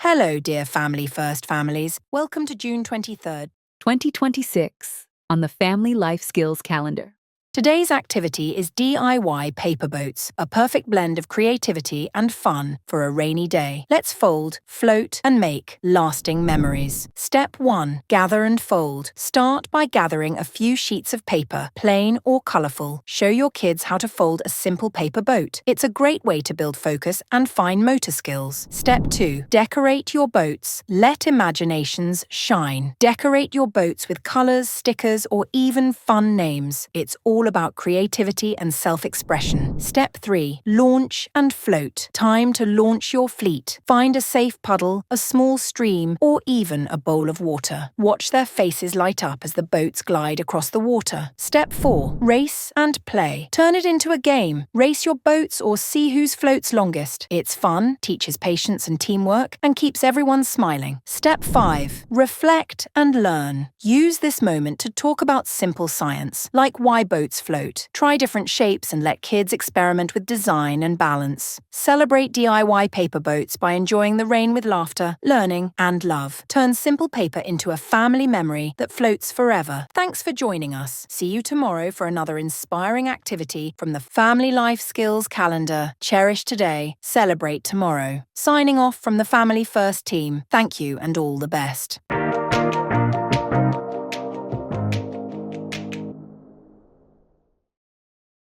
Hello, dear Family First families. Welcome to June 23rd. 2026 on the Family Life Skills Calendar. Today's activity is DIY paper boats, a perfect blend of creativity and fun for a rainy day. Let's fold, float, and make lasting memories. Step 1. Gather and fold. Start by gathering a few sheets of paper, plain or colorful. Show your kids how to fold a simple paper boat. It's a great way to build focus and fine motor skills. Step 2. Decorate your boats. Let imaginations shine. Decorate your boats with colors, stickers, or even fun names. It's all about creativity and self-expression. Step 3. Launch and float. Time to launch your fleet. Find a safe puddle, a small stream, or even a bowl of water. Watch their faces light up as the boats glide across the water. Step 4. Race and play. Turn it into a game. Race your boats or see whose floats longest. It's fun, teaches patience and teamwork, and keeps everyone smiling. Step 5. Reflect and learn. Use this moment to talk about simple science, like why boats float. Try different shapes and let kids experiment with design and balance. Celebrate DIY paper boats by enjoying the rain with laughter, learning, and love. Turn simple paper into a family memory that floats forever. Thanks for joining us. See you tomorrow for another inspiring activity from the Family Life Skills Calendar. Cherish today, celebrate tomorrow. Signing off from the Family First team, thank you and all the best.